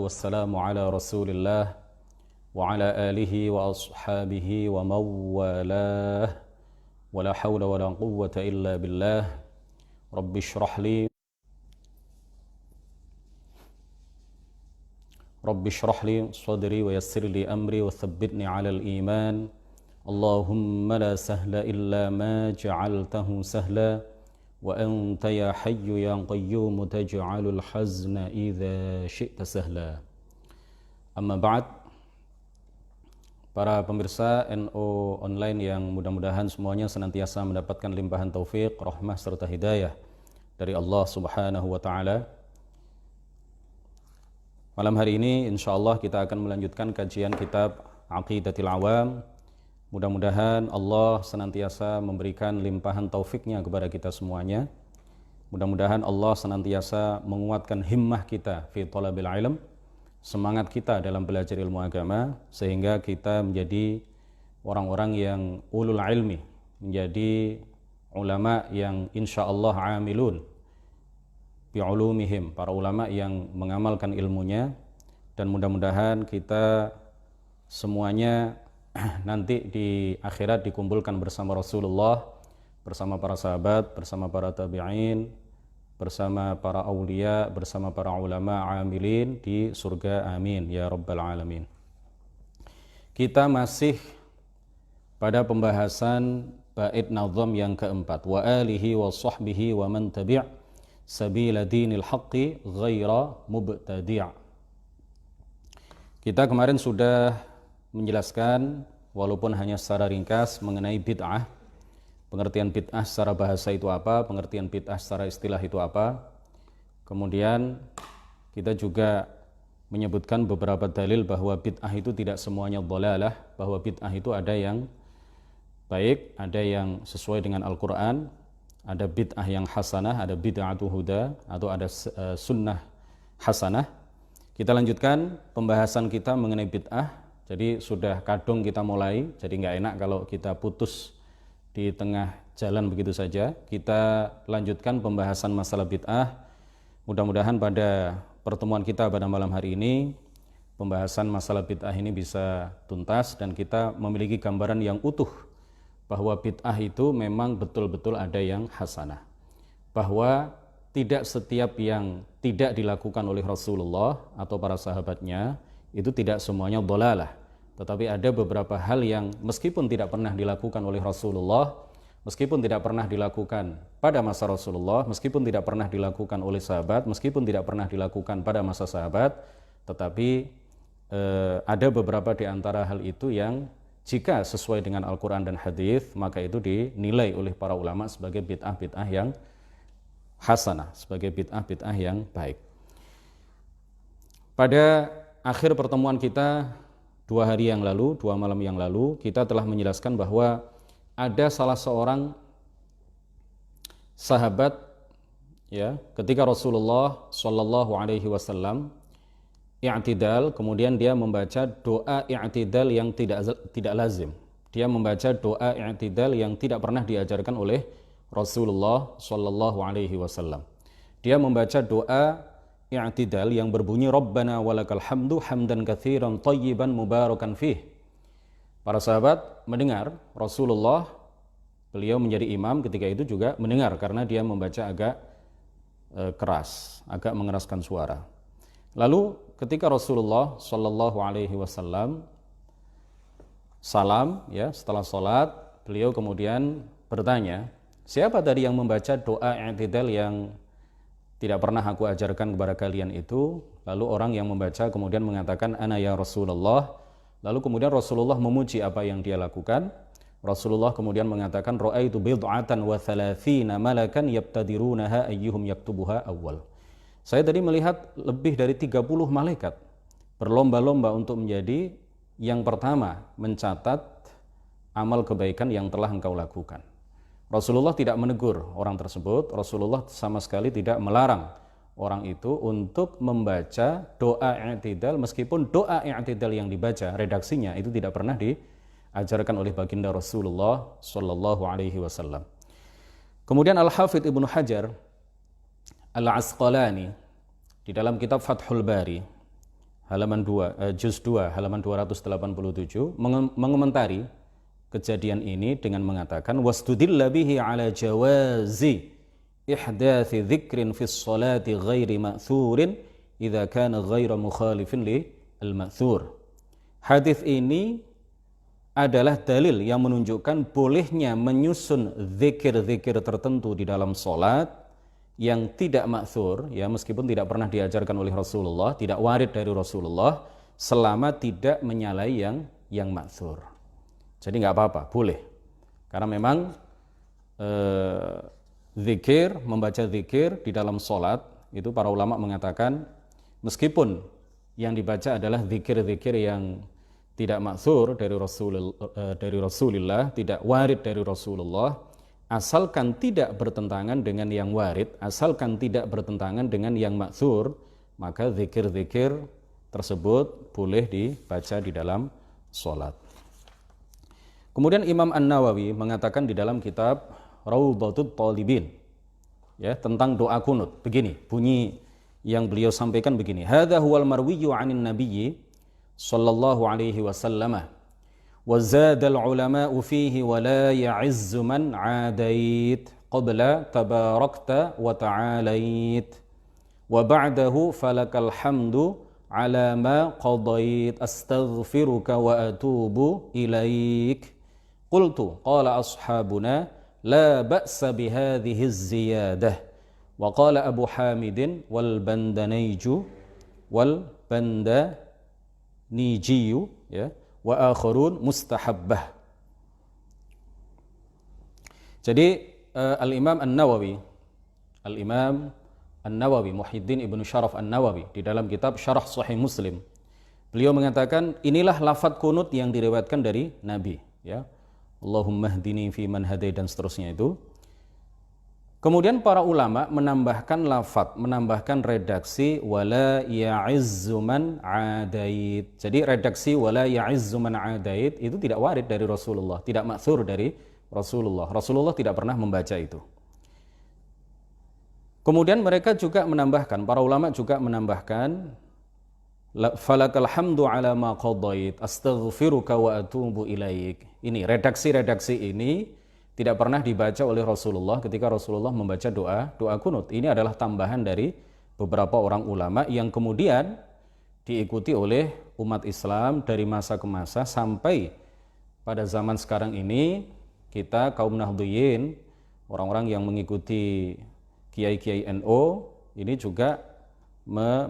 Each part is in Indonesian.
Wassalamu ala Rasulillah wa ala alihi wa ashabihi wa mawalah wa la hawla wa la quwwata illa billah. Rabbi shrah li sadri wa yassir li amri wa thabbitni ala al-iman. Allahumma la sahla illa ma ja'altahu sahla wa anta ya hayyu ya qayyum taj'alul hazna idza syi'ta sahla. Amma ba'd. Para pemirsa NO online yang mudah-mudahan semuanya senantiasa mendapatkan limpahan taufik, rahmah serta hidayah dari Allah Subhanahu wa taala. Malam hari ini insyaallah kita akan melanjutkan kajian kitab Aqidatul Awam. Mudah-mudahan Allah senantiasa memberikan limpahan taufiknya kepada kita semuanya. Mudah-mudahan Allah senantiasa menguatkan himmah kita fi thalabil ilm, semangat kita dalam belajar ilmu agama, sehingga kita menjadi orang-orang yang ulul ilmi, menjadi ulama yang insyaallah amilun bi ulumihim, para ulama yang mengamalkan ilmunya. Dan mudah-mudahan kita semuanya nanti di akhirat dikumpulkan bersama Rasulullah, bersama para sahabat, bersama para tabi'in, bersama para aulia, bersama para ulama amilin di surga, amin ya rabbal alamin. Kita masih pada pembahasan bait nazam yang keempat, wa alihi wa sahbihi wa man tabi' sabila dinil haqqi ghaira mubtadi'. Kita kemarin sudah menjelaskan walaupun hanya secara ringkas mengenai bid'ah, pengertian bid'ah secara bahasa itu apa, pengertian bid'ah secara istilah itu apa. Kemudian kita juga menyebutkan beberapa dalil bahwa bid'ah itu tidak semuanya dhalalah, bahwa bid'ah itu ada yang baik, ada yang sesuai dengan Al-Quran, ada bid'ah yang hasanah, ada bid'atu huda, atau ada sunnah hasanah. Kita lanjutkan pembahasan kita mengenai bid'ah. Jadi sudah kadung kita mulai, jadi nggak enak kalau kita putus di tengah jalan begitu saja. Kita lanjutkan pembahasan masalah bid'ah. Mudah-mudahan pada pertemuan kita pada malam hari ini, pembahasan masalah bid'ah ini bisa tuntas dan kita memiliki gambaran yang utuh bahwa bid'ah itu memang betul-betul ada yang hasanah. Bahwa tidak setiap yang tidak dilakukan oleh Rasulullah atau para sahabatnya itu tidak semuanya dhalalah, tetapi ada beberapa hal yang meskipun tidak pernah dilakukan oleh Rasulullah, meskipun tidak pernah dilakukan pada masa Rasulullah, meskipun tidak pernah dilakukan oleh sahabat, meskipun tidak pernah dilakukan pada masa sahabat, tetapi ada beberapa di antara hal itu yang jika sesuai dengan Al-Quran dan hadis, maka itu dinilai oleh para ulama sebagai bid'ah-bid'ah yang hasanah, sebagai bid'ah-bid'ah yang baik. Pada akhir pertemuan kita 2 hari yang lalu, 2 malam yang lalu, kita telah menjelaskan bahwa ada salah seorang sahabat, ya, ketika Rasulullah Shallallahu Alaihi Wasallam i'tidal, kemudian dia membaca doa i'tidal yang tidak lazim. Dia membaca doa i'tidal yang tidak pernah diajarkan oleh Rasulullah Shallallahu Alaihi Wasallam. Dia membaca doa i'tidal yang berbunyi Rabbana walakal hamdu hamdan katsiran thayyiban mubarakan fih. Para sahabat mendengar Rasulullah, beliau menjadi imam ketika itu juga mendengar karena dia membaca agak keras, agak mengeraskan suara. Lalu ketika Rasulullah Shallallahu Alaihi Wasallam salam, ya, setelah sholat, beliau kemudian bertanya, siapa tadi yang membaca doa i'tidal yang tidak pernah aku ajarkan kepada kalian itu? Lalu orang yang membaca kemudian mengatakan, ana ya Rasulullah. Lalu kemudian Rasulullah memuji apa yang dia lakukan. Rasulullah kemudian mengatakan, ra'aitu bid'atan wa thalathina malakan yabtadirunaha ayyuhum yaktubuha awal. Saya tadi melihat lebih dari 30 malaikat berlomba-lomba untuk menjadi yang pertama mencatat amal kebaikan yang telah engkau lakukan. Rasulullah tidak menegur orang tersebut, Rasulullah sama sekali tidak melarang orang itu untuk membaca doa i'tidal, meskipun doa i'tidal yang dibaca redaksinya itu tidak pernah diajarkan oleh baginda Rasulullah Shallallahu Alaihi Wasallam. Kemudian Al-Hafidh Ibnu Hajar Al-Asqalani di dalam kitab Fathul Bari, halaman 2, juz 2 halaman 287 mengomentari kejadian ini dengan mengatakan wastudilla bihi ala jawazi ihdathi dzikrin fis salati ghairi ma'thurin idza kana ghaira mukhalifin li al-ma'thur. Hadis ini adalah dalil yang menunjukkan bolehnya menyusun zikir-zikir tertentu di dalam salat yang tidak ma'thur, ya, meskipun tidak pernah diajarkan oleh Rasulullah, tidak warid dari Rasulullah, selama tidak menyalahi yang ma'thur. Jadi nggak apa-apa, boleh. Karena memang zikir, membaca zikir di dalam salat itu para ulama mengatakan meskipun yang dibaca adalah zikir-zikir yang tidak ma'thur dari Rasulullah, tidak warid dari Rasulullah, asalkan tidak bertentangan dengan yang warid, asalkan tidak bertentangan dengan yang ma'thur, maka zikir-zikir tersebut boleh dibaca di dalam salat. Kemudian Imam An-Nawawi mengatakan di dalam kitab Raudhatut Thalibin, ya, tentang doa kunut. Begini bunyi yang beliau sampaikan begini. Hadza huwal marwiyyu 'anin nabiyyi sallallahu alaihi wasallam wa zadal ulama'u fihi wa la ya'izzu man 'adait qabla tabarakta wa ta'alait wa ba'dahu falakal hamdu ala ma qadait astaghfiruka wa atubu ilaik. Qultu qala ashabuna la ba'sa bihadhihi az-ziyadah wa qala Abu Hamidin wal bandaniju wal bandanijiyu, ya, wa akharun mustahabbah. Jadi Al-Imam An-Nawawi Muhyiddin Ibnu Syaraf An-Nawawi di dalam kitab Syarah Sahih Muslim, beliau mengatakan inilah lafadz kunut yang diriwayatkan dari Nabi, ya, Allahumma hdini fi man hadai dan seterusnya itu. Kemudian para ulama menambahkan lafadz, menambahkan redaksi wala ya'izzu man 'adait. Jadi redaksi wala ya'izzu man 'adait itu tidak warid dari Rasulullah, tidak ma'thur dari Rasulullah. Rasulullah tidak pernah membaca itu. Kemudian mereka juga menambahkan, para ulama juga menambahkan falakal hamdu ala ma qadait astaghfiruka wa atubu ilaik. Ini redaksi-redaksi ini tidak pernah dibaca oleh Rasulullah ketika Rasulullah membaca doa kunut. Ini adalah tambahan dari beberapa orang ulama yang kemudian diikuti oleh umat Islam dari masa ke masa sampai pada zaman sekarang ini. Kita kaum Nahdliyin, orang-orang yang mengikuti kiai-kiai NU ini juga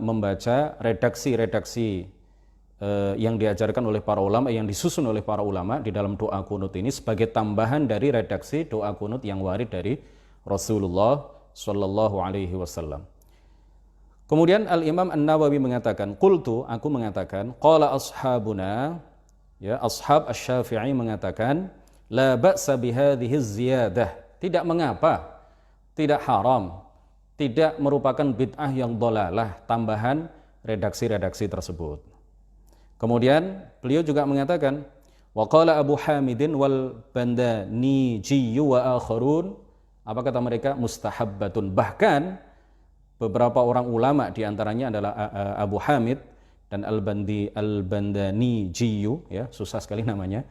membaca redaksi-redaksi yang diajarkan oleh para ulama, yang disusun oleh para ulama di dalam doa kunut ini sebagai tambahan dari redaksi doa kunut yang warid dari Rasulullah Shallallahu Alaihi Wasallam. Kemudian Al-Imam An-Nawawi mengatakan, qultu, aku mengatakan, qala ashabuna, ya, ashab Asy-Syafi'i mengatakan, la ba'sa bihadhihi ziyadah, tidak mengapa, tidak haram, tidak merupakan bid'ah yang dhalalah, tambahan redaksi-redaksi tersebut. Kemudian beliau juga mengatakan wa qala Abu Hamidin wal bandanijiyyu wa akharun, apa kata mereka? Mustahabbatun. Bahkan beberapa orang ulama diantaranya adalah Abu Hamid dan al-bandanijiyyu, ya, susah sekali namanya,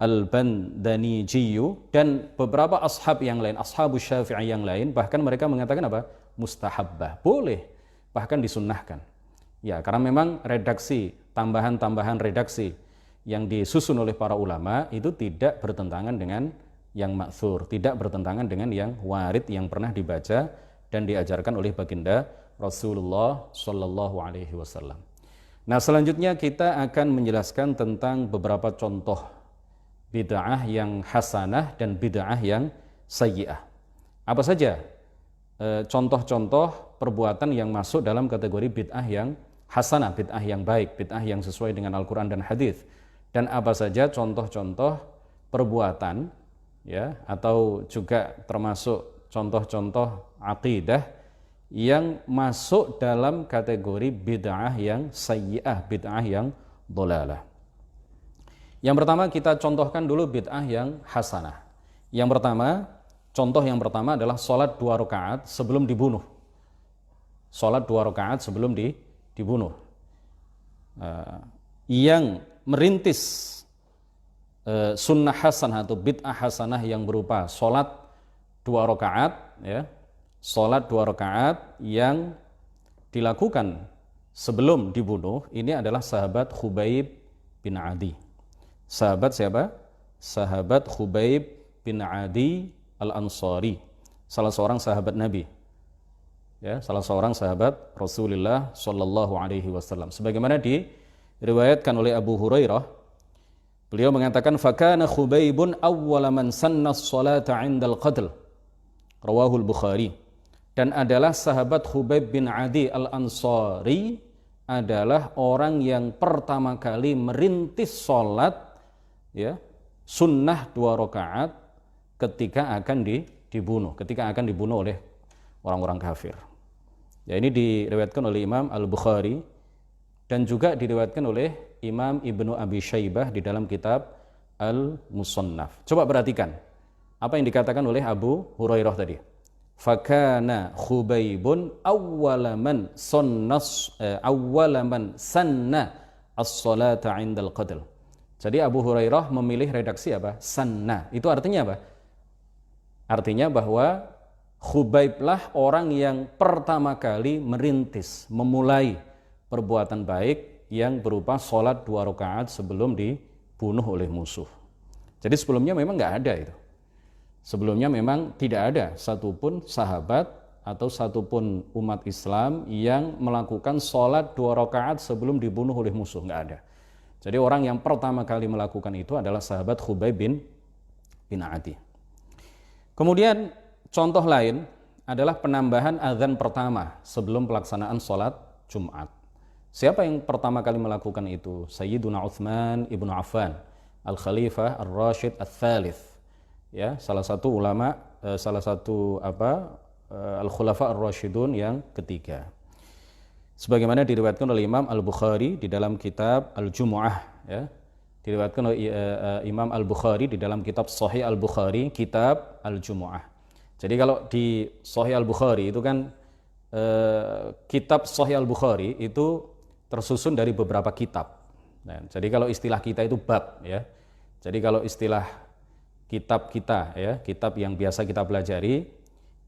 al-bandanijiyyu, dan beberapa ashab yang lain, ashabus Syafi'i yang lain, bahkan mereka mengatakan apa? Mustahabbah, boleh, bahkan disunnahkan. Ya, karena memang redaksi, tambahan-tambahan redaksi yang disusun oleh para ulama itu tidak bertentangan dengan yang ma'thur, tidak bertentangan dengan yang warid yang pernah dibaca dan diajarkan oleh baginda Rasulullah Shallallahu Alaihi Wasallam. Nah, selanjutnya kita akan menjelaskan tentang beberapa contoh bid'ah yang hasanah dan bid'ah yang sayyi'ah. Apa saja contoh-contoh perbuatan yang masuk dalam kategori bid'ah yang hasanah, bid'ah yang baik, bid'ah yang sesuai dengan Al-Quran dan Hadis, dan apa saja contoh-contoh perbuatan, ya, atau juga termasuk contoh-contoh akidah yang masuk dalam kategori bid'ah yang sayyi'ah, bid'ah yang dhalalah. Yang pertama kita contohkan dulu bid'ah yang hasanah. Yang pertama, contoh yang pertama adalah sholat 2 rakaat sebelum dibunuh. Sholat 2 rakaat sebelum dibunuh. yang merintis sunnah hasanah atau bid'ah hasanah yang berupa sholat 2 rakaat, ya, sholat 2 rakaat yang dilakukan sebelum dibunuh, ini adalah sahabat Khubaib bin Adi. Sahabat siapa? Sahabat Khubaib bin Adi Al-Ansari, salah seorang sahabat Nabi, ya, salah seorang sahabat Rasulullah Shallallahu Alaihi Wasallam. Sebagaimana diriwayatkan oleh Abu Hurairah, beliau mengatakan, "Fakana Khubaibun awwala man sanna as-salata 'inda al-qatl." Rawahul Bukhari. Dan adalah sahabat Khubaib bin Adi Al-Ansari adalah orang yang pertama kali merintis sholat, ya, sunnah 2 rakaat ketika akan dibunuh, ketika akan dibunuh oleh orang-orang kafir. Ya, ini diriwayatkan oleh Imam Al-Bukhari dan juga diriwayatkan oleh Imam Ibnu Abi Syaibah di dalam kitab Al-Musannaf. Coba perhatikan apa yang dikatakan oleh Abu Hurairah tadi. Fakana Khubaibun awwala man sanna as-salata 'indal qatl. Jadi Abu Hurairah memilih redaksi apa? Sanna. Itu artinya apa? Artinya bahwa Khubaiblah orang yang pertama kali merintis, memulai perbuatan baik yang berupa sholat 2 rakaat sebelum dibunuh oleh musuh. Jadi sebelumnya memang nggak ada itu. Sebelumnya memang tidak ada satupun sahabat atau satupun umat Islam yang melakukan sholat 2 rakaat sebelum dibunuh oleh musuh, nggak ada. Jadi orang yang pertama kali melakukan itu adalah sahabat Khubaib bin Adi. Kemudian contoh lain adalah penambahan azan pertama sebelum pelaksanaan sholat Jumat. Siapa yang pertama kali melakukan itu? Sayyiduna Utsman ibnu Affan, Al-Khalifah Ar-Rashid Ats-Tsalits. Ya, salah satu ulama, Al-Khulafa Ar-Rasyidun yang ketiga. Sebagaimana diriwayatkan oleh Imam Al-Bukhari di dalam kitab Al-Jumu'ah, ya. Diriwayatkan oleh Imam Al-Bukhari di dalam kitab Sahih Al-Bukhari, kitab Al-Jumu'ah. Jadi kalau di Sahih Al-Bukhari itu kan kitab Sahih Al-Bukhari itu tersusun dari beberapa kitab. Nah, jadi kalau istilah kita itu bab, ya. Jadi kalau istilah kitab kita, ya, kitab yang biasa kita pelajari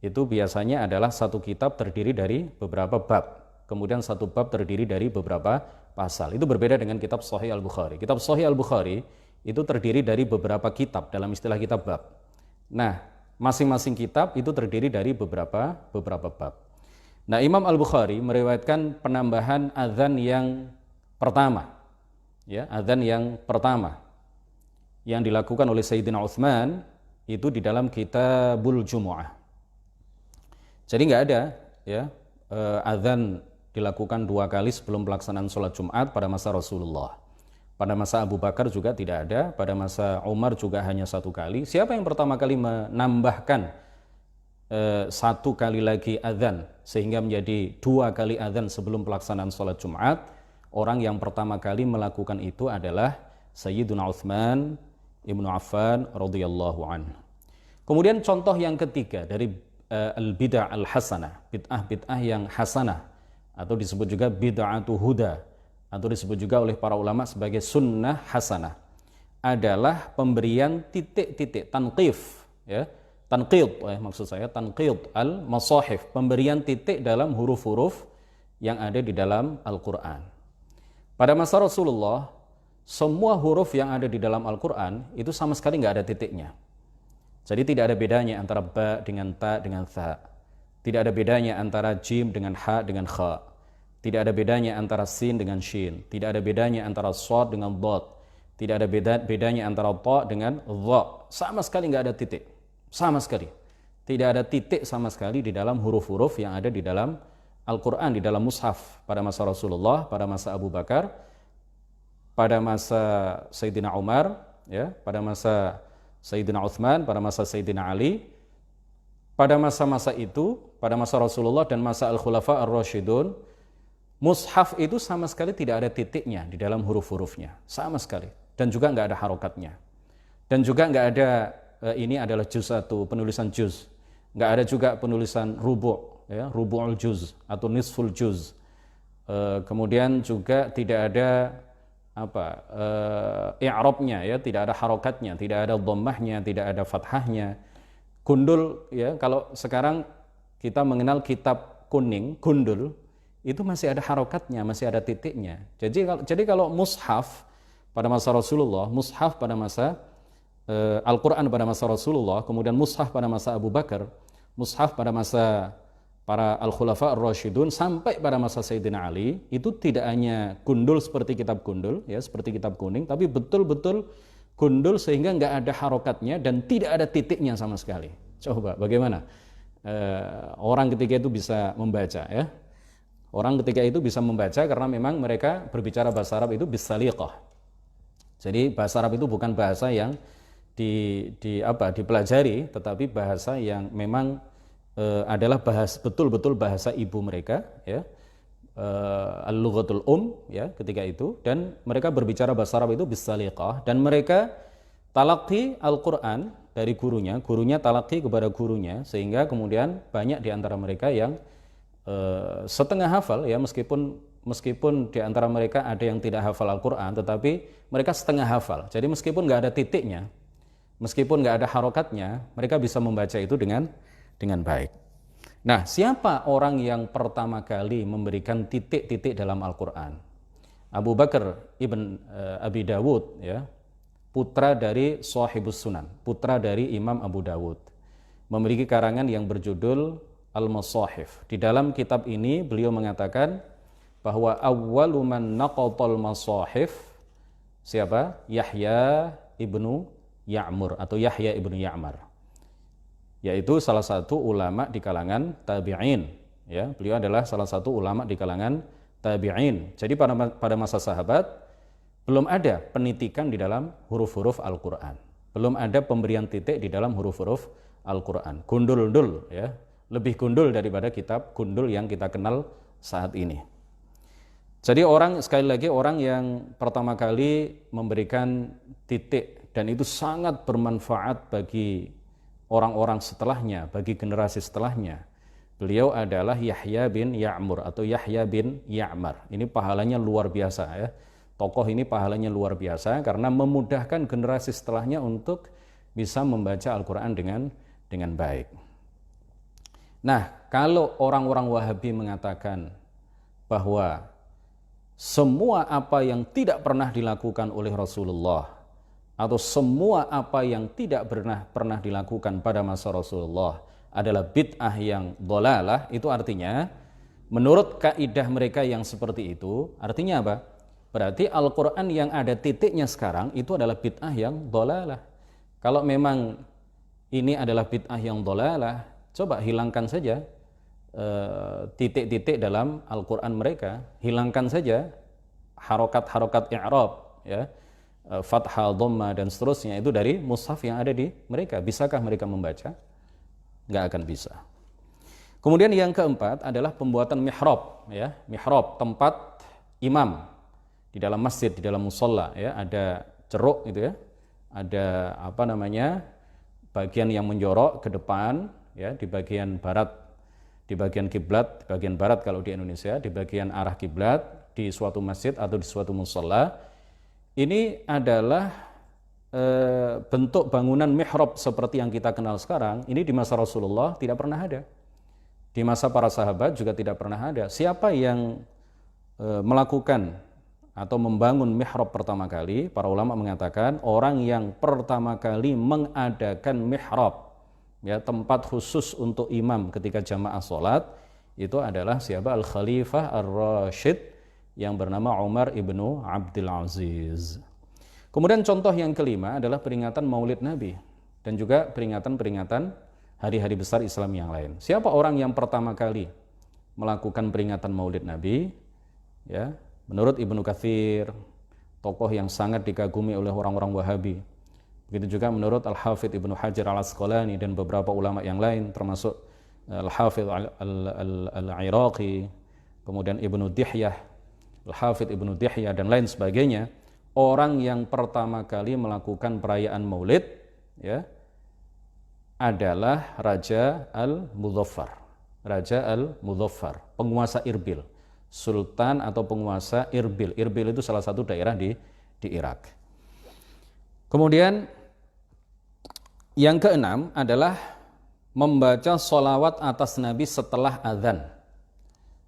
itu biasanya adalah satu kitab terdiri dari beberapa bab, kemudian satu bab terdiri dari beberapa pasal. Itu berbeda dengan kitab Sahih Al-Bukhari. Kitab Sahih Al-Bukhari itu terdiri dari beberapa kitab dalam istilah kitab bab. Nah, masing-masing kitab itu terdiri dari beberapa bab. Nah, Imam Al-Bukhari meriwayatkan penambahan azan yang pertama, ya, azan yang pertama yang dilakukan oleh Sayyidina Utsman itu di dalam Kitabul Jumu'ah. Jadi nggak ada, ya, azan dilakukan 2 kali sebelum pelaksanaan sholat Jumat pada masa Rasulullah. Pada masa Abu Bakar juga tidak ada, pada masa Umar juga hanya 1 kali. Siapa yang pertama kali menambahkan 1 kali lagi azan sehingga menjadi 2 kali azan sebelum pelaksanaan sholat Jumat? Orang yang pertama kali melakukan itu adalah Sayyiduna Utsman Ibnu Affan radhiyallahu anhu. Kemudian contoh yang ketiga dari al-bid'ah al-hasanah, bid'ah yang hasanah atau disebut juga bid'atu huda atau disebut juga oleh para ulama sebagai sunnah hasanah adalah pemberian titik-titik tanqif, ya. Tanqid, maksud saya tanqid al-masahif, pemberian titik dalam huruf-huruf yang ada di dalam Al-Qur'an. Pada masa Rasulullah, semua huruf yang ada di dalam Al-Quran itu sama sekali nggak ada titiknya. Jadi tidak ada bedanya antara ba dengan ta dengan tha. Tidak ada bedanya antara jim dengan ha dengan kha. Tidak ada bedanya antara sin dengan shin. Tidak ada bedanya antara shad dengan dad. Tidak ada bedanya antara ta dengan dha. Sama sekali nggak ada titik. Sama sekali. Tidak ada titik sama sekali di dalam huruf-huruf yang ada di dalam Al-Quran, di dalam mushaf pada masa Rasulullah, pada masa Abu Bakar, pada masa Sayyidina Umar, ya, pada masa Sayyidina Utsman, pada masa Sayyidina Ali. Pada masa-masa itu, pada masa Rasulullah dan masa Al-Khulafa Ar-Rasyidun, mushaf itu sama sekali tidak ada titiknya di dalam huruf-hurufnya, sama sekali. Dan juga nggak ada harokatnya. Dan juga nggak ada, ini adalah juz satu, penulisan juz. Nggak ada juga penulisan rubu', ya, rubu'ul juz atau nisful juz. Kemudian juga tidak ada i'rabnya, ya, tidak ada harokatnya, tidak ada dhammahnya, tidak ada fathahnya. Gundul, ya, kalau sekarang kita mengenal kitab kuning, gundul, itu masih ada harokatnya, masih ada titiknya. Jadi kalau mushaf pada masa Rasulullah, mushaf pada masa Al-Quran pada masa Rasulullah, kemudian mushaf pada masa Abu Bakar, mushaf pada masa para Al-Khulafa Ar-Rasyidun, sampai pada masa Sayyidina Ali, itu tidak hanya gundul seperti kitab gundul, ya, seperti kitab kuning, tapi betul-betul gundul sehingga nggak ada harokatnya dan tidak ada titiknya sama sekali. Coba bagaimana orang ketika itu bisa membaca, ya? Orang ketika itu bisa membaca karena memang mereka berbicara bahasa Arab itu bisaliqah. Jadi bahasa Arab itu bukan bahasa yang dipelajari, tetapi bahasa yang memang adalah betul-betul bahasa ibu mereka, ya, al-lughatul ya, ketika itu, dan mereka berbicara bahasa Arab itu bisaliqah, dan mereka talaqi Al-Quran dari gurunya talaqi kepada gurunya, sehingga kemudian banyak di antara mereka yang setengah hafal, ya, meskipun di antara mereka ada yang tidak hafal Al-Quran, tetapi mereka setengah hafal. Jadi meskipun nggak ada titiknya, meskipun nggak ada harokatnya, mereka bisa membaca itu dengan baik. Nah, siapa orang yang pertama kali memberikan titik-titik dalam Al-Quran? Abu Bakar ibn Abi Dawud, ya, putra dari Shahibus Sunan, putra dari Imam Abu Dawud, memiliki karangan yang berjudul Al-Masahif. Di dalam kitab ini beliau mengatakan bahwa awwalu man naqatal masahif, siapa? Yahya ibnu Ya'mur atau Yahya ibnu Ya'mar, yaitu salah satu ulama di kalangan tabi'in, ya. Beliau adalah salah satu ulama di kalangan tabi'in. Jadi pada masa sahabat belum ada penitikan di dalam huruf-huruf Al-Quran, belum ada pemberian titik di dalam huruf-huruf Al-Quran. Gundul-dul, ya, lebih gundul daripada kitab gundul yang kita kenal saat ini. Jadi sekali lagi orang yang pertama kali memberikan titik, dan itu sangat bermanfaat bagi orang-orang setelahnya, bagi generasi setelahnya, beliau adalah Yahya bin Ya'mur atau Yahya bin Ya'mar. Ini pahalanya luar biasa, ya. Tokoh ini pahalanya luar biasa karena memudahkan generasi setelahnya untuk bisa membaca Al-Quran dengan baik. Nah, kalau orang-orang Wahabi mengatakan bahwa semua apa yang tidak pernah dilakukan oleh Rasulullah, atau semua apa yang tidak pernah dilakukan pada masa Rasulullah adalah bid'ah yang dhalalah, itu artinya menurut kaidah mereka yang seperti itu, artinya apa? Berarti Al-Quran yang ada titiknya sekarang itu adalah bid'ah yang dhalalah. Kalau memang ini adalah bid'ah yang dhalalah, coba hilangkan saja titik-titik dalam Al-Quran mereka, hilangkan saja harokat-harokat i'rab, ya, fathah, dhamma dan seterusnya itu dari mushaf yang ada di mereka. Bisakah mereka membaca? Nggak akan bisa. Kemudian yang keempat adalah pembuatan mihrab, ya, mihrab, tempat imam di dalam masjid, di dalam musholla, ya, ada ceruk gitu, ya, ada bagian yang menjorok ke depan, ya, di bagian barat, di bagian kiblat, di bagian barat kalau di Indonesia, di bagian arah kiblat di suatu masjid atau di suatu musholla. Ini adalah bentuk bangunan mihrab seperti yang kita kenal sekarang. Ini di masa Rasulullah tidak pernah ada, di masa para sahabat juga tidak pernah ada. Siapa yang melakukan atau membangun mihrab pertama kali? Para ulama mengatakan orang yang pertama kali mengadakan mihrab, ya, tempat khusus untuk imam ketika jamaah sholat, itu adalah siapa? Al-Khalifah Ar-Rasyid yang bernama Umar ibnu Abdul Aziz. Kemudian contoh yang kelima adalah peringatan Maulid Nabi dan juga peringatan-peringatan hari-hari besar Islam yang lain. Siapa orang yang pertama kali melakukan peringatan Maulid Nabi? Ya, menurut Ibnu Katsir, tokoh yang sangat dikagumi oleh orang-orang Wahabi. Begitu juga menurut Al-Hafidh Ibnu Hajar Al-Asqalani dan beberapa ulama yang lain, termasuk Al-Hafidh Al-Iraqi, kemudian Ibnu Dihyah, Al-Hafidh Ibnu Dihyah dan lain sebagainya. Orang yang pertama kali melakukan perayaan Maulid, ya, adalah Raja Al-Muzaffar. Raja Al-Muzaffar, penguasa Irbil, sultan atau penguasa Irbil. Irbil itu salah satu daerah di Irak. Kemudian yang keenam adalah membaca sholawat atas Nabi setelah azan.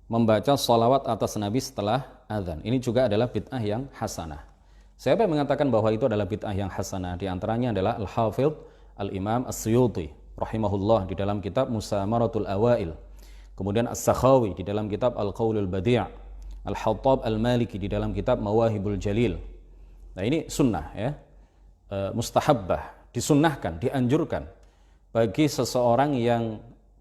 Membaca sholawat atas Nabi setelah azan. Ini juga adalah bid'ah yang hasanah. Siapa yang mengatakan bahwa itu adalah bid'ah yang hasanah? Di antaranya adalah Al-Hafidh Al-Imam As-Suyuti rahimahullah di dalam kitab Musamaratul Awail. Kemudian As-Sakhawi di dalam kitab Al-Qaulul Badi', Al-Hattab Al-Maliki di dalam kitab Mawahibul Jalil. Nah, ini sunnah ya. Mustahabbah, disunnahkan, dianjurkan bagi seseorang yang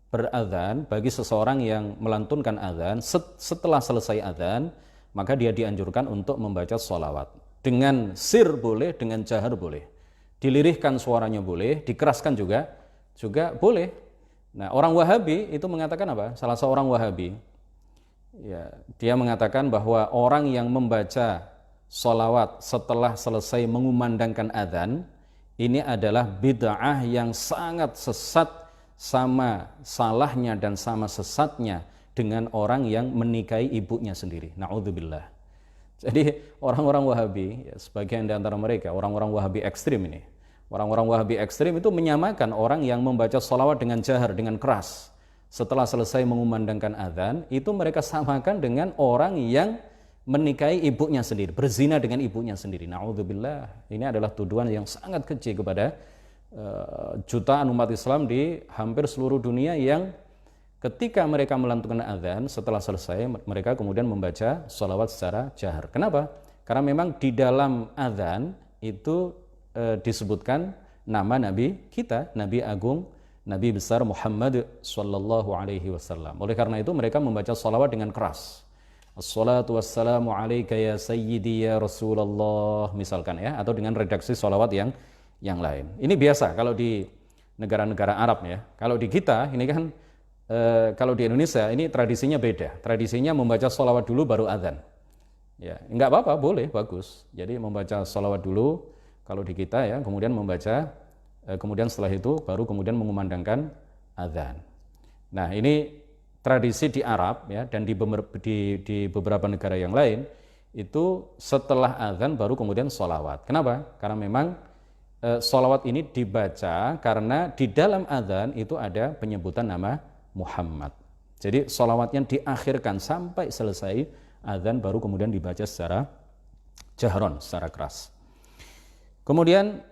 berazan, bagi seseorang yang melantunkan azan, setelah selesai azan, maka dia dianjurkan untuk membaca sholawat. Dengan sir boleh, dengan jahar boleh. Dilirihkan suaranya boleh, dikeraskan juga boleh. Nah, orang Wahabi itu mengatakan apa? Salah seorang Wahabi, ya, dia mengatakan bahwa orang yang membaca sholawat setelah selesai mengumandangkan azan, ini adalah bid'ah yang sangat sesat, sama salahnya dan sama sesatnya dengan orang yang menikahi ibunya sendiri. Na'udzubillah. Jadi orang-orang Wahabi, ya, sebagian di antara mereka, orang-orang Wahabi ekstrim ini, orang-orang Wahabi ekstrim itu menyamakan orang yang membaca sholawat dengan jahar, dengan keras setelah selesai mengumandangkan azan, itu mereka samakan dengan orang yang menikahi ibunya sendiri, berzina dengan ibunya sendiri. Na'udzubillah. Ini adalah tuduhan yang sangat keji kepada jutaan umat Islam di hampir seluruh dunia yang ketika mereka melantunkan azan, setelah selesai mereka kemudian membaca sholawat secara jahar. Kenapa? Karena memang di dalam azan itu disebutkan nama Nabi kita, Nabi Agung, Nabi besar Muhammad sallallahu alaihi wasallam. Oleh karena itu mereka membaca sholawat dengan keras. Assalatu wassalamu alaika ya sayyidi ya Rasulullah, misalkan ya, atau dengan redaksi sholawat yang lain. Ini biasa kalau di negara-negara Arab ya. Kalau di kita ini kan kalau di Indonesia ini tradisinya beda. Tradisinya membaca sholawat dulu baru azan. Ya, enggak apa-apa, boleh, bagus. Jadi membaca sholawat dulu kalau di kita ya, kemudian membaca, kemudian setelah itu baru kemudian mengumandangkan azan. Nah, ini tradisi di Arab ya, dan di beberapa negara yang lain itu setelah azan baru kemudian sholawat. Kenapa? Karena memang sholawat ini dibaca karena di dalam azan itu ada penyebutan nama Muhammad. Jadi sholawatnya diakhirkan sampai selesai azan baru kemudian dibaca secara jahron, secara keras. Kemudian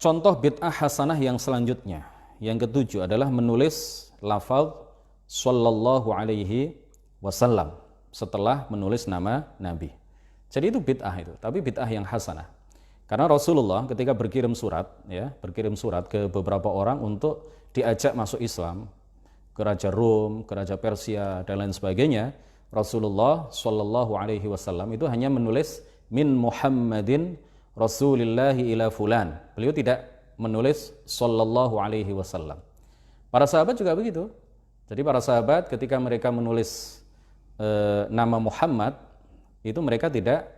contoh bid'ah hasanah yang selanjutnya, yang ketujuh adalah menulis lafaz sallallahu alaihi wasallam setelah menulis nama Nabi. Jadi itu bid'ah itu, tapi bid'ah yang hasanah. Karena Rasulullah ketika berkirim surat ke beberapa orang untuk diajak masuk Islam, ke Raja Rom, ke Raja Persia dan lain sebagainya, Rasulullah sallallahu alaihi wasallam itu hanya menulis min Muhammadin Rasulillahi ila fulan. Beliau tidak menulis sallallahu alaihi wasallam. Para sahabat juga begitu. Jadi para sahabat ketika mereka menulis nama Muhammad, itu mereka tidak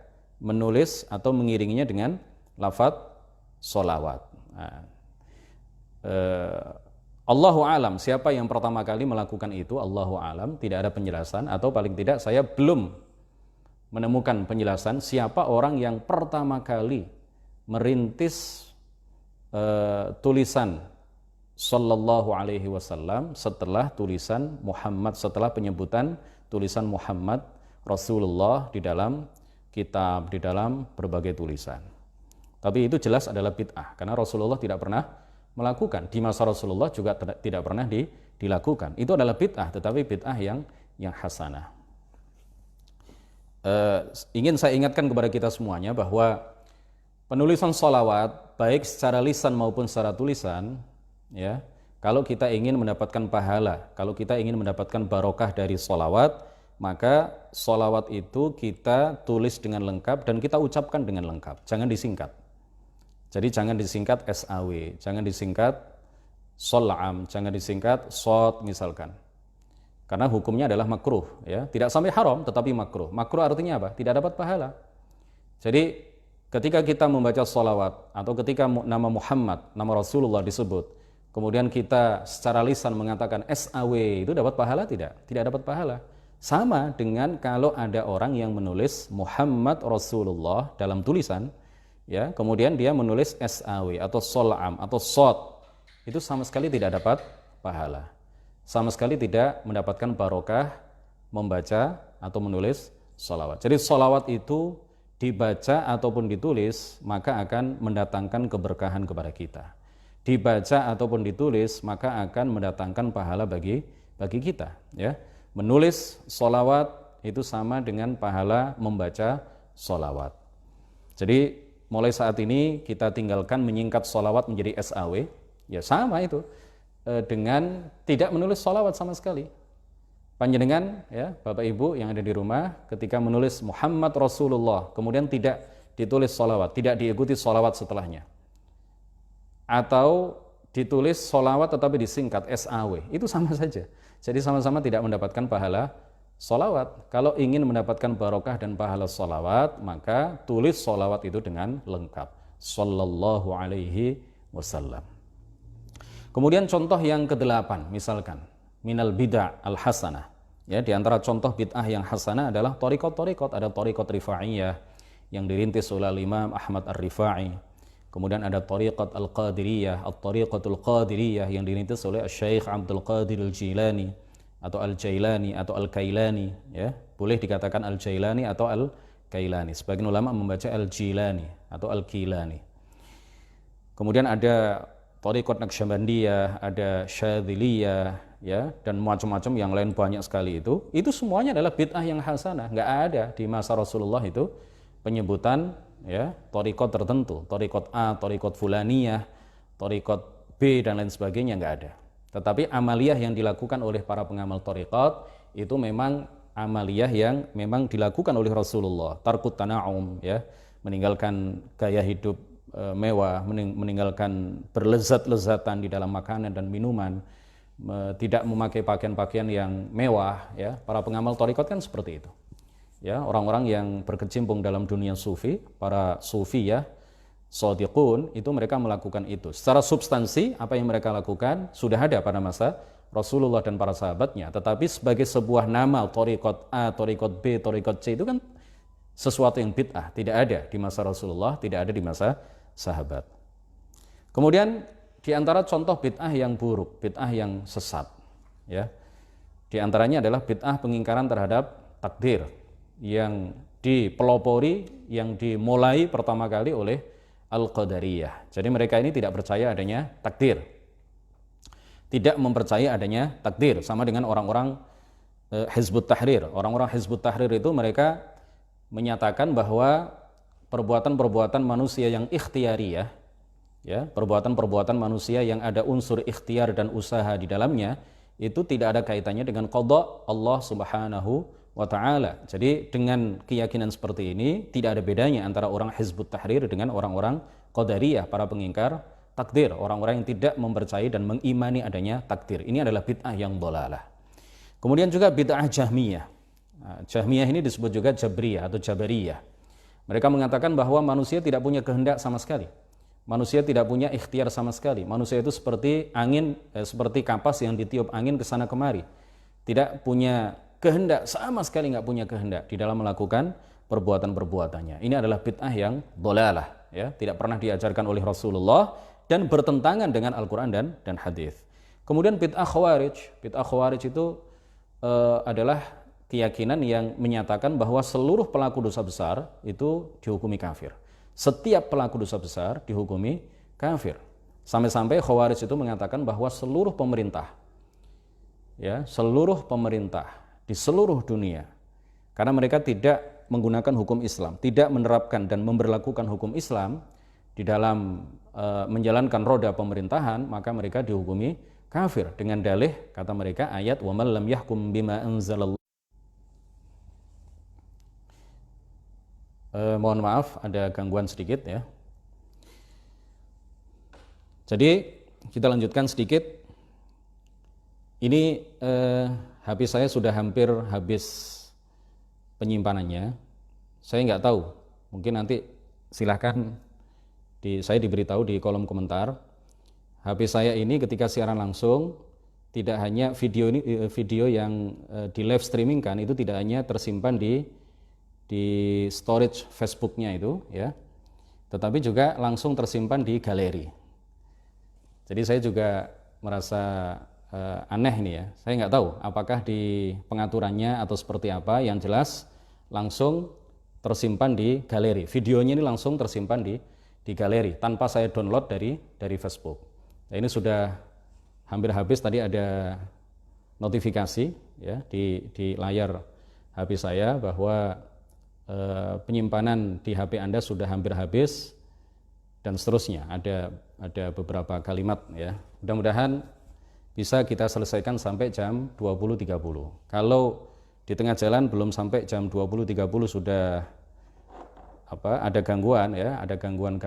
menulis atau mengiringinya dengan lafaz sholawat. Nah, Allahu alam, siapa yang pertama kali melakukan itu, Allahu alam, tidak ada penjelasan, atau paling tidak saya belum menemukan penjelasan siapa orang yang pertama kali merintis tulisan sallallahu alaihi wasallam setelah tulisan Muhammad, setelah penyebutan tulisan Muhammad Rasulullah di dalam kitab, di dalam berbagai tulisan. Tapi itu jelas adalah bid'ah karena Rasulullah tidak pernah melakukan, di masa Rasulullah juga tidak pernah dilakukan. Itu adalah bid'ah, tetapi bid'ah yang hasanah. Ingin saya ingatkan kepada kita semuanya bahwa penulisan sholawat baik secara lisan maupun secara tulisan, ya, kalau kita ingin mendapatkan pahala, kalau kita ingin mendapatkan barokah dari sholawat, maka sholawat itu kita tulis dengan lengkap dan kita ucapkan dengan lengkap, jangan disingkat. Jadi jangan disingkat SAW, jangan disingkat shol'am, jangan disingkat shod misalkan. Karena hukumnya adalah makruh, ya, tidak sampai haram tetapi makruh. Makruh artinya apa? Tidak dapat pahala. Jadi ketika kita membaca sholawat atau ketika nama Muhammad, nama Rasulullah disebut, kemudian kita secara lisan mengatakan SAW, itu dapat pahala tidak? Tidak dapat pahala. Sama dengan kalau ada orang yang menulis Muhammad Rasulullah dalam tulisan, ya, kemudian dia menulis SAW atau Solam atau Sod, itu sama sekali tidak dapat pahala, sama sekali tidak mendapatkan barokah membaca atau menulis sholawat. Jadi sholawat itu dibaca ataupun ditulis maka akan mendatangkan keberkahan kepada kita. Dibaca ataupun ditulis maka akan mendatangkan pahala bagi kita, ya. Menulis sholawat itu sama dengan pahala membaca sholawat. Jadi mulai saat ini kita tinggalkan menyingkat sholawat menjadi SAW, ya sama itu dengan tidak menulis sholawat sama sekali. Panjenengan, ya Bapak Ibu yang ada di rumah, ketika menulis Muhammad Rasulullah kemudian tidak ditulis sholawat, tidak diikuti sholawat setelahnya, atau ditulis sholawat tetapi disingkat SAW, itu sama saja. Jadi sama-sama tidak mendapatkan pahala sholawat. Kalau ingin mendapatkan barokah dan pahala sholawat, maka tulis sholawat itu dengan lengkap, sallallahu alaihi wasallam. Kemudian contoh yang ke-8, misalkan minal bid'ah al-hasanah. Ya, di antara contoh bid'ah yang hasanah adalah thariqat-thariqat. Ada thariqat Rifaiyah yang dirintis oleh Imam Ahmad Ar-Rifai. Kemudian ada thariqat al-Qadiriyah, at-thariqatul Qadiriyah yang dirintis oleh Syekh Abdul Qadir al-Jilani atau al-Jailani atau al-Kailani, ya. Boleh dikatakan al-Jailani atau al-Kailani. Sebagian ulama membaca al-Jilani atau al-Kilani. Kemudian ada thariqat Naqsyabandiyah, ada Syadziliyah, ya, dan macam-macam yang lain banyak sekali itu. Itu semuanya adalah bid'ah yang hasanah. Enggak ada di masa Rasulullah itu penyebutan, ya, thariqat tertentu, thariqat A, thariqat fulaniyah, thariqat B dan lain sebagainya, enggak ada. Tetapi amaliyah yang dilakukan oleh para pengamal thariqat itu memang amaliyah yang memang dilakukan oleh Rasulullah. Tarkut tana'um, ya, meninggalkan gaya hidup mewah, meninggalkan berlezat-lezatan di dalam makanan dan minuman, tidak memakai pakaian-pakaian yang mewah, ya. Para pengamal thariqat kan seperti itu. Ya, orang-orang yang berkecimpung dalam dunia sufi, para sufi, ya, shadiqun, itu mereka melakukan itu. Secara substansi apa yang mereka lakukan sudah ada pada masa Rasulullah dan para sahabatnya, tetapi sebagai sebuah nama thariqat A, thariqat B, thariqat C itu kan sesuatu yang bid'ah, tidak ada di masa Rasulullah, tidak ada di masa sahabat. Kemudian di antara contoh bid'ah yang buruk, bid'ah yang sesat, ya, di antaranya adalah bid'ah pengingkaran terhadap takdir yang dipelopori, yang dimulai pertama kali oleh Al-Qadariyah. Jadi mereka ini tidak percaya adanya takdir, tidak mempercayai adanya takdir, sama dengan orang-orang Hizbut Tahrir. Orang-orang Hizbut Tahrir itu mereka menyatakan bahwa perbuatan-perbuatan manusia yang ikhtiyariyah, ya, perbuatan-perbuatan manusia yang ada unsur ikhtiar dan usaha di dalamnya, itu tidak ada kaitannya dengan qada Allah Subhanahu wa ta'ala. Jadi dengan keyakinan seperti ini tidak ada bedanya antara orang Hizbut Tahrir dengan orang-orang Qadariyah, para pengingkar takdir, orang-orang yang tidak mempercayai dan mengimani adanya takdir. Ini adalah bid'ah yang dhalalah. Kemudian juga bid'ah Jahmiyah. Jahmiyah ini disebut juga Jabriyah atau Jabariyah. Mereka mengatakan bahwa manusia tidak punya kehendak sama sekali. Manusia tidak punya ikhtiar sama sekali. Manusia itu seperti angin, seperti kapas yang ditiup angin ke sana kemari. Tidak punya kehendak, sama sekali nggak punya kehendak di dalam melakukan perbuatan-perbuatannya. Ini adalah bid'ah yang dhalalah, ya, tidak pernah diajarkan oleh Rasulullah dan bertentangan dengan Al-Quran dan hadis. Kemudian bid'ah Khawarij. Bid'ah Khawarij itu adalah keyakinan yang menyatakan bahwa seluruh pelaku dosa besar itu dihukumi kafir. Setiap pelaku dosa besar dihukumi kafir. Sampai-sampai Khawarij itu mengatakan bahwa seluruh pemerintah, ya, seluruh pemerintah di seluruh dunia, karena mereka tidak menggunakan hukum Islam, tidak menerapkan dan memberlakukan hukum Islam di dalam menjalankan roda pemerintahan, maka mereka dihukumi kafir dengan dalih, kata mereka, ayat wa man lam yahkum bima anzalallah. Mohon maaf ada gangguan sedikit, ya. Jadi kita lanjutkan sedikit. Ini HP saya sudah hampir habis penyimpanannya. Saya nggak tahu, mungkin nanti silahkan saya diberitahu di kolom komentar. HP saya ini ketika siaran langsung tidak hanya video yang di live streaming kan, itu tidak hanya tersimpan di storage Facebooknya itu ya, tetapi juga langsung tersimpan di galeri. Jadi saya juga merasa aneh nih ya, saya nggak tahu apakah di pengaturannya atau seperti apa, yang jelas langsung tersimpan di galeri. Videonya ini langsung tersimpan di galeri tanpa saya download dari Facebook. Nah, ini sudah hampir habis, tadi ada notifikasi ya di layar HP saya bahwa penyimpanan di HP Anda sudah hampir habis dan seterusnya. Ada beberapa kalimat ya. Mudah-mudahan bisa kita selesaikan sampai jam 20.30. Kalau di tengah jalan belum sampai jam 20.30 sudah ada gangguan ya, ada gangguan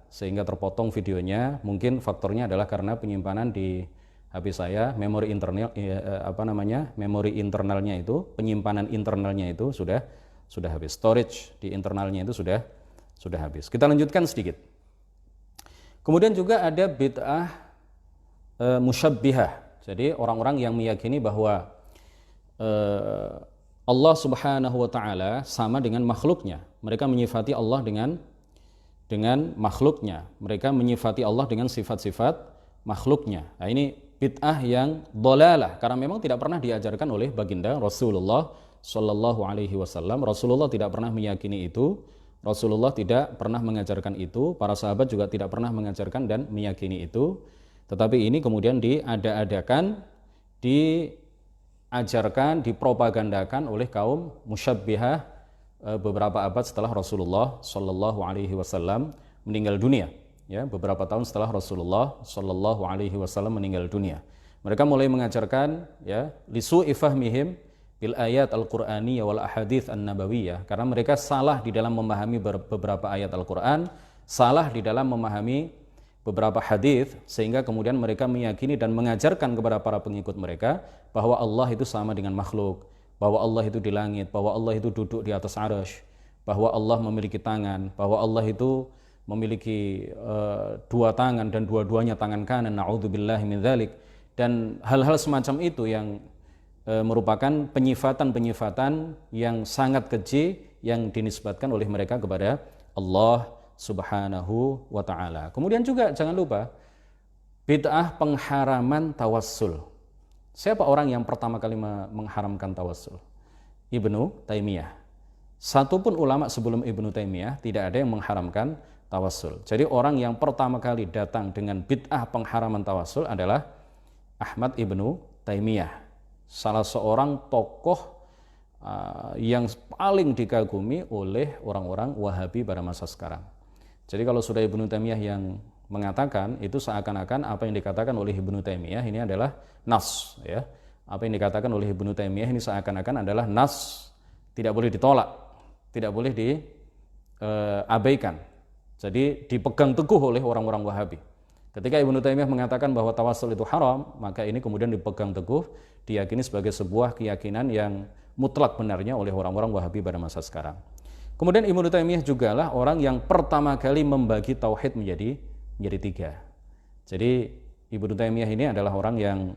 sehingga terpotong videonya, mungkin faktornya adalah karena penyimpanan di HP saya, memori internal memori internalnya itu, penyimpanan internalnya itu sudah habis, storage di internalnya itu sudah habis. Kita lanjutkan sedikit. Kemudian juga ada bid'ah musyabbihah. Jadi orang-orang yang meyakini bahwa Allah Subhanahu wa taala sama dengan makhluknya. Mereka menyifati Allah dengan makhluknya. Mereka menyifati Allah dengan sifat-sifat makhluknya. Nah, ini bid'ah yang dhalalah karena memang tidak pernah diajarkan oleh baginda Rasulullah sallallahu alaihi wasallam. Rasulullah tidak pernah meyakini itu. Rasulullah tidak pernah mengajarkan itu. Para sahabat juga tidak pernah mengajarkan dan meyakini itu. Tetapi ini kemudian diada-adakan, diajarkan, dipropagandakan oleh kaum musyabbihah beberapa abad setelah Rasulullah sallallahu alaihi wasallam meninggal dunia. Ya, beberapa tahun setelah Rasulullah sallallahu alaihi wasallam meninggal dunia. Mereka mulai mengajarkan ya lisu'i fahmihim bil ayat al-Qur'aniyah wal ahadits an-nabawiyah, karena mereka salah di dalam memahami beberapa ayat Al-Qur'an, salah di dalam memahami beberapa hadis, sehingga kemudian mereka meyakini dan mengajarkan kepada para pengikut mereka bahwa Allah itu sama dengan makhluk, bahwa Allah itu di langit, bahwa Allah itu duduk di atas arsy, bahwa Allah memiliki tangan, bahwa Allah itu memiliki dua tangan dan dua-duanya tangan kanan, na'udzubillahi min dzalik, dan hal-hal semacam itu yang merupakan penyifatan-penyifatan yang sangat keji yang dinisbatkan oleh mereka kepada Allah Subhanahu wa ta'ala. Kemudian juga jangan lupa bid'ah pengharaman tawassul. Siapa orang yang pertama kali mengharamkan tawassul? Ibnu Taimiyah. Satupun ulama sebelum Ibnu Taimiyah tidak ada yang mengharamkan tawassul. Jadi orang yang pertama kali datang dengan bid'ah pengharaman tawassul adalah Ahmad Ibnu Taimiyah, salah seorang tokoh yang paling dikagumi oleh orang-orang Wahabi pada masa sekarang. Jadi kalau sudah Ibnu Taimiyah yang mengatakan, itu seakan-akan apa yang dikatakan oleh Ibnu Taimiyah ini adalah nas ya. Apa yang dikatakan oleh Ibnu Taimiyah ini seakan-akan adalah nas, tidak boleh ditolak, tidak boleh diabaikan. Jadi dipegang teguh oleh orang-orang Wahabi. Ketika Ibnu Taimiyah mengatakan bahwa tawassul itu haram, maka ini kemudian dipegang teguh, diyakini sebagai sebuah keyakinan yang mutlak benarnya oleh orang-orang Wahabi pada masa sekarang. Kemudian Ibnu Taimiyah jugalah orang yang pertama kali membagi tauhid menjadi tiga. Jadi Ibnu Taimiyah ini adalah orang yang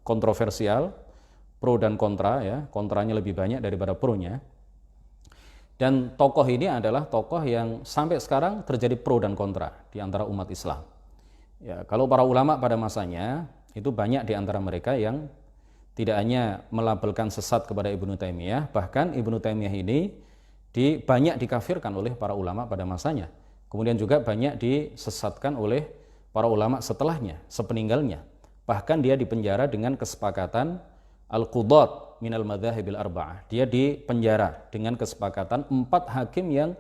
kontroversial, pro dan kontra ya, kontranya lebih banyak daripada pronya. Dan tokoh ini adalah tokoh yang sampai sekarang terjadi pro dan kontra di antara umat Islam. Ya, kalau para ulama pada masanya itu banyak di antara mereka yang tidak hanya melabelkan sesat kepada Ibnu Taimiyah, bahkan Ibnu Taimiyah ini banyak dikafirkan oleh para ulama pada masanya. Kemudian juga banyak disesatkan oleh para ulama setelahnya, sepeninggalnya. Bahkan dia dipenjara dengan kesepakatan al-qudat minal madzahibil arba'ah. Dia dipenjara dengan kesepakatan 4 hakim yang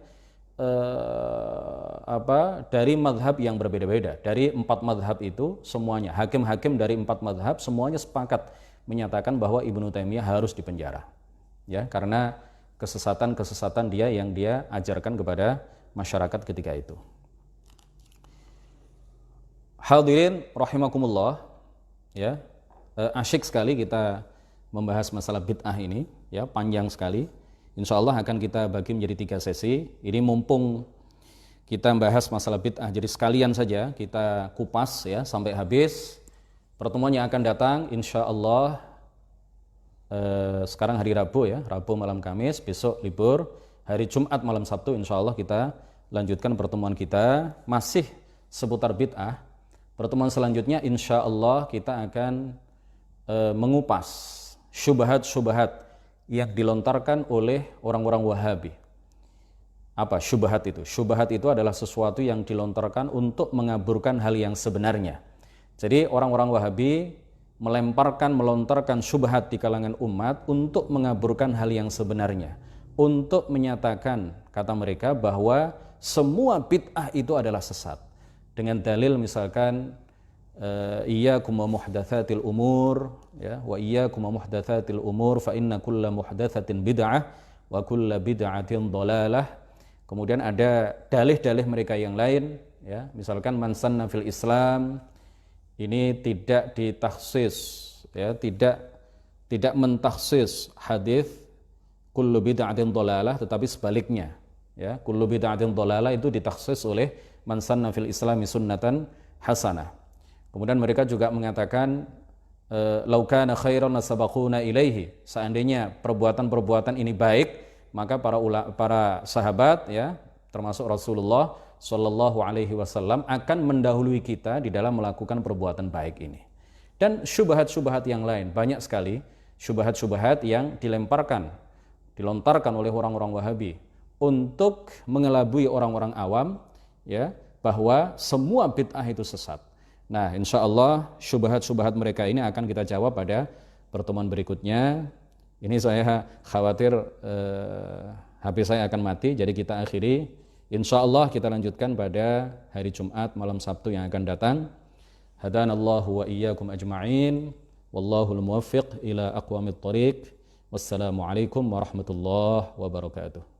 dari madhab yang berbeda-beda. Dari 4 madhab itu semuanya, hakim-hakim dari 4 madhab semuanya sepakat menyatakan bahwa Ibnu Taimiyah harus dipenjara. Ya, karena kesesatan-kesesatan dia yang dia ajarkan kepada masyarakat ketika itu. Hadirin rahimakumullah, ya, asyik sekali kita membahas masalah bid'ah ini, ya, panjang sekali. Insya Allah akan kita bagi menjadi 3 sesi. Ini mumpung kita membahas masalah bid'ah, jadi sekalian saja kita kupas ya sampai habis. Pertemuan yang akan datang insya Allah sekarang hari Rabu ya, Rabu malam Kamis, besok libur, hari Jumat malam Sabtu insya Allah kita lanjutkan pertemuan kita masih seputar bid'ah. Pertemuan selanjutnya insya Allah kita akan mengupas syubhat-syubhat yang dilontarkan oleh orang-orang Wahabi. Apa syubhat itu? Syubhat itu adalah sesuatu yang dilontarkan untuk mengaburkan hal yang sebenarnya. Jadi orang-orang Wahabi melontarkan syubhat di kalangan umat untuk mengaburkan hal yang sebenarnya, untuk menyatakan, kata mereka, bahwa semua bid'ah itu adalah sesat dengan dalil misalkan iyyakum wa muhdatsatil umur ya, wa iyyakum wa muhdatsatil umur fa inna kulla muhdatsatin bid'ah wa kulla bid'atin dhalalah. Kemudian ada dalih-dalih mereka yang lain ya, misalkan man sanna fil Islam, ini tidak ditakhsis ya, tidak mentakhsis hadis kullu bid'atin dhalalah, tetapi sebaliknya ya, kullu bid'atin dhalalah itu ditakhsis oleh man sanna fil Islami sunnatan hasanah. Kemudian mereka juga mengatakan lau kana khairan sabaquna ilaihi, seandainya perbuatan-perbuatan ini baik, maka para sahabat ya, termasuk Rasulullah Shallallahu Alaihi Wasallam akan mendahului kita di dalam melakukan perbuatan baik ini. Dan syubhat-syubhat yang lain banyak sekali, syubhat-syubhat yang dilontarkan oleh orang-orang Wahabi untuk mengelabui orang-orang awam ya, bahwa semua bid'ah itu sesat. Nah, insya Allah syubhat-syubhat mereka ini akan kita jawab pada pertemuan berikutnya. Ini saya khawatir HP saya akan mati, jadi kita akhiri. Insya Allah kita lanjutkan pada hari Jumat malam Sabtu yang akan datang. Hadanallahu wa iyyakum ajma'in. Wallahul muwaffiq ila aqwamit thoriq. Wassalamualaikum warahmatullahi wabarakatuh.